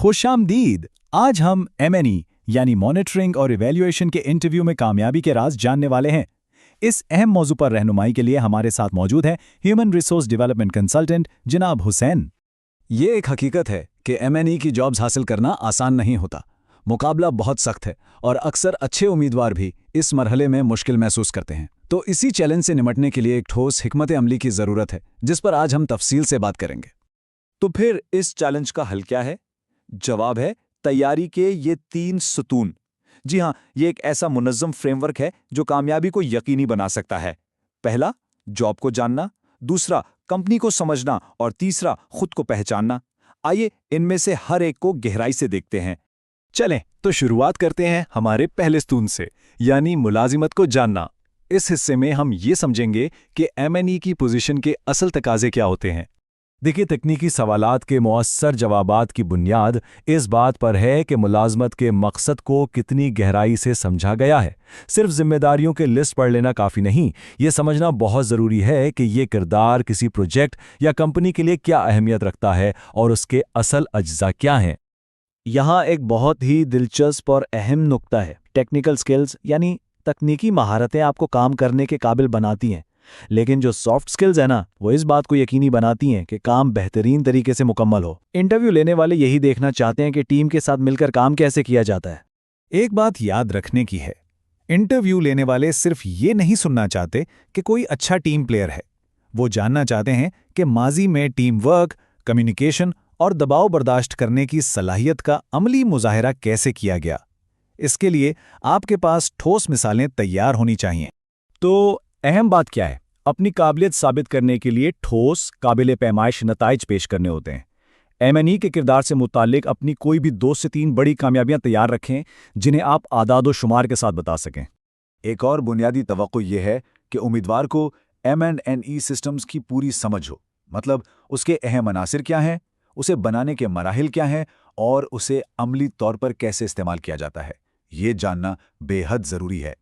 खुशामदीद। आज हम एमएनई यानी मॉनिटरिंग और इवैल्यूएशन के इंटरव्यू में कामयाबी के राज जानने वाले हैं। इस अहम मौजू पर रहनुमाई के लिए हमारे साथ मौजूद है ह्यूमन रिसोर्स डेवलपमेंट कंसल्टेंट जनाब हुसैन। ये एक हकीकत है कि एमएनई की जॉब्स हासिल करना आसान नहीं होता। मुकाबला बहुत सख्त है और अक्सर अच्छे उम्मीदवार भी इस मरहले में मुश्किल महसूस करते हैं। तो इसी चैलेंज से निपटने के लिए एक ठोस हिकमत अमली की ज़रूरत है, जिस पर आज हम तफसील से बात करेंगे। तो फिर इस चैलेंज का हल क्या है? जवाब है तैयारी के ये 3 सतून। जी हाँ, ये एक ऐसा मुनज़्ज़म फ्रेमवर्क है जो कामयाबी को यकीनी बना सकता है। पहला, जॉब को जानना। दूसरा, कंपनी को समझना। और तीसरा, खुद को पहचानना। आइए इनमें से हर एक को गहराई से देखते हैं। चलें तो शुरुआत करते हैं हमारे पहले स्तून से, यानी मुलाजिमत को जानना। इस हिस्से में हम ये समझेंगे कि एमएनई की पोजीशन के असल तकाजे क्या होते हैं। देखिए, तकनीकी सवालात के मुअस्सर जवाबात की बुनियाद इस बात पर है कि मुलाजमत के मकसद को कितनी गहराई से समझा गया है। सिर्फ जिम्मेदारियों के लिस्ट पढ़ लेना काफ़ी नहीं, ये समझना बहुत ज़रूरी है कि ये किरदार किसी प्रोजेक्ट या कंपनी के लिए क्या अहमियत रखता है और उसके असल अज्जा क्या हैं। यहाँ एक बहुत ही दिलचस्प और अहम नुक्ता है। टेक्निकल स्किल्स यानी तकनीकी महारतें आपको काम करने के काबिल बनाती हैं, लेकिन जो सॉफ्ट स्किल्स है ना, वो इस बात को यकीनी बनाती हैं कि काम बेहतरीन तरीके से मुकम्मल हो। इंटरव्यू लेने वाले यही देखना चाहते हैं कि टीम के साथ मिलकर काम कैसे किया जाता है। एक बात याद रखने की है, इंटरव्यू लेने वाले सिर्फ ये नहीं सुनना चाहते कि कोई अच्छा टीम प्लेयर है। वो जानना चाहते हैं कि माजी में टीम वर्क, कम्युनिकेशन और दबाव बर्दाश्त करने की सलाहियत का अमली मुजाहिरा कैसे किया गया। इसके लिए आपके पास ठोस मिसालें तैयार होनी चाहिए। तो अहम बात क्या है? अपनी काबिलियत साबित करने के लिए ठोस, काबिल पैमाइश नताइज पेश करने होते हैं। एमएनई के किरदार से मुताल्लिक अपनी कोई भी 2 से 3 बड़ी कामयाबियां तैयार रखें, जिन्हें आप आदाद व शुमार के साथ बता सकें। एक और बुनियादी तवक्को ये है कि उम्मीदवार को M&E सिस्टम्स की पूरी समझ हो। मतलब उसके अहम अनासिर क्या हैं, उसे बनाने के मराहिल क्या हैं और उसे अमली तौर पर कैसे इस्तेमाल किया जाता है, ये जानना बेहद ज़रूरी है।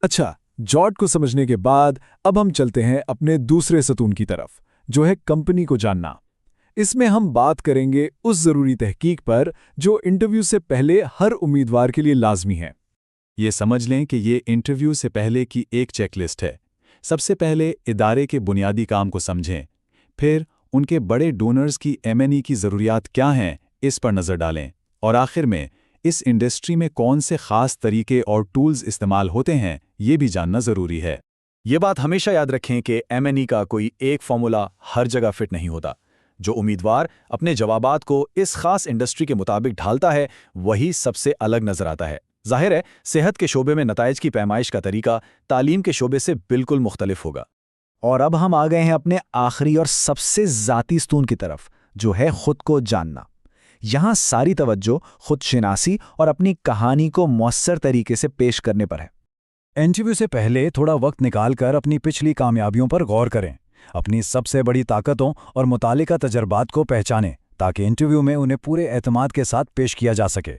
अच्छा, जॉब को समझने के बाद अब हम चलते हैं अपने दूसरे सतून की तरफ, जो है कंपनी को जानना। इसमें हम बात करेंगे उस ज़रूरी तहकीक पर जो इंटरव्यू से पहले हर उम्मीदवार के लिए लाजमी है। ये समझ लें कि ये इंटरव्यू से पहले की एक चेकलिस्ट है। सबसे पहले इदारे के बुनियादी काम को समझें, फिर उनके बड़े डोनर्स की एमएनई की ज़रूरियात क्या हैं, इस पर नज़र डालें, और आखिर में इस इंडस्ट्री में कौन से ख़ास तरीके और टूल्स इस्तेमाल होते हैं, ये भी जानना ज़रूरी है। ये बात हमेशा याद रखें कि एमएनई का कोई एक फॉर्मूला हर जगह फिट नहीं होता। जो उम्मीदवार अपने जवाबात को इस खास इंडस्ट्री के मुताबिक ढालता है, वही सबसे अलग नजर आता है। जाहिर है, सेहत के शोबे में नताइज की पैमाइश का तरीका तालीम के शोबे से बिल्कुल मुख्तलिफ होगा। और अब हम आ गए हैं अपने आखिरी और सबसे ज़ाती स्तून की तरफ, जो है खुद को जानना। यहाँ सारी तवज्जो खुद शिनासी और अपनी कहानी को मौसर तरीके से पेश करने पर है। इंटरव्यू से पहले थोड़ा वक्त निकालकर अपनी पिछली कामयाबियों पर गौर करें। अपनी सबसे बड़ी ताकतों और मुतालिका तजर्बात को पहचानें, ताकि इंटरव्यू में उन्हें पूरे एतमाद के साथ पेश किया जा सके।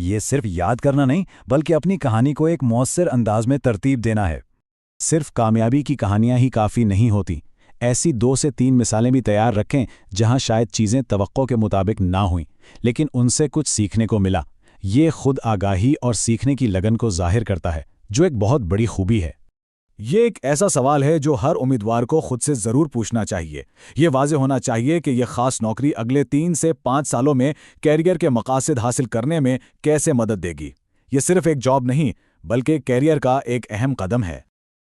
ये सिर्फ याद करना नहीं, बल्कि अपनी कहानी को एक मौसर अंदाज में तरतीब देना है। सिर्फ कामयाबी की कहानियां ही काफ़ी नहीं होती। ऐसी 2 से 3 मिसालें भी तैयार रखें जहां शायद चीज़ें तवक्को के मुताबिक ना हुईं, लेकिन उनसे कुछ सीखने को मिला। ये खुद आगाही और सीखने की लगन को जाहिर करता है, जो एक बहुत बड़ी खूबी है। ये एक ऐसा सवाल है जो हर उम्मीदवार को खुद से ज़रूर पूछना चाहिए। ये वाज़े होना चाहिए कि यह ख़ास नौकरी अगले 3 से 5 सालों में कैरियर के मकासद हासिल करने में कैसे मदद देगी। ये सिर्फ एक जॉब नहीं, बल्कि कैरियर का एक अहम कदम है।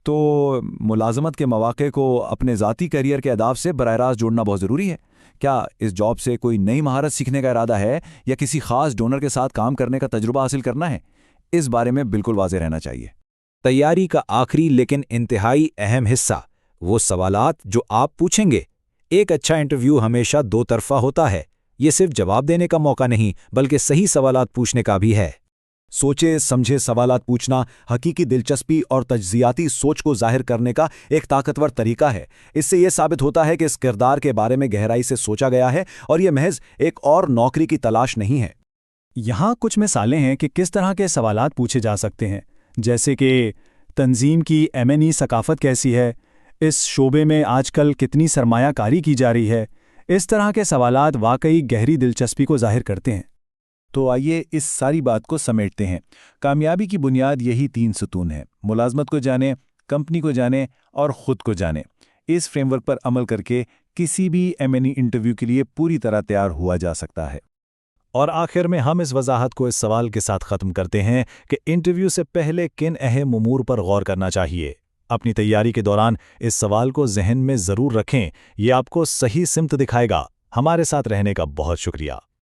तो मुलाजमत के मौक़े को अपने ज़ाती करियर के अहदाफ से बराह रास्त जोड़ना बहुत ज़रूरी है। क्या इस जॉब से कोई नई महारत सीखने का इरादा है या किसी ख़ास डोनर के साथ काम करने का तजुर्बा हासिल करना है? इस बारे में बिल्कुल वाज़ेह रहना चाहिए। तैयारी का आखिरी लेकिन इंतहाई अहम हिस्सा, वो सवालात जो आप पूछेंगे। एक अच्छा इंटरव्यू हमेशा 2 तरफ़ा होता है। ये सिर्फ जवाब देने का मौका नहीं, बल्कि सही सवालात पूछने का भी है। सोचे समझे सवालात पूछना हकीकी दिलचस्पी और तज्ज़ियाती सोच को जाहिर करने का एक ताकतवर तरीका है। इससे यह साबित होता है कि इस किरदार के बारे में गहराई से सोचा गया है और यह महज एक और नौकरी की तलाश नहीं है। यहाँ कुछ मिसालें हैं कि किस तरह के सवालात पूछे जा सकते हैं, जैसे कि तंजीम की एमएनई सकाफ़त कैसी है, इस शोबे में आजकल कितनी सरमायाकारी की जा रही है, اس طرح کے سوالات واقعی گہری دلچسپی کو ظاہر کرتے ہیں۔ تو آئیے اس ساری بات کو سمیٹتے ہیں۔ کامیابی کی بنیاد یہی 3 ستون ہیں: ملازمت کو جانیں، کمپنی کو جانیں اور خود کو جانیں۔ اس فریم ورک پر عمل کر کے کسی بھی M&E انٹرویو کے لیے پوری طرح تیار ہوا جا سکتا ہے۔ اور آخر میں ہم اس وضاحت کو اس سوال کے ساتھ ختم کرتے ہیں کہ انٹرویو سے پہلے کن اہم امور پر غور کرنا چاہیے۔ اپنی تیاری کے دوران اس سوال کو ذہن میں ضرور رکھیں، یہ آپ کو صحیح سمت دکھائے گا۔ ہمارے ساتھ رہنے کا بہت شکریہ۔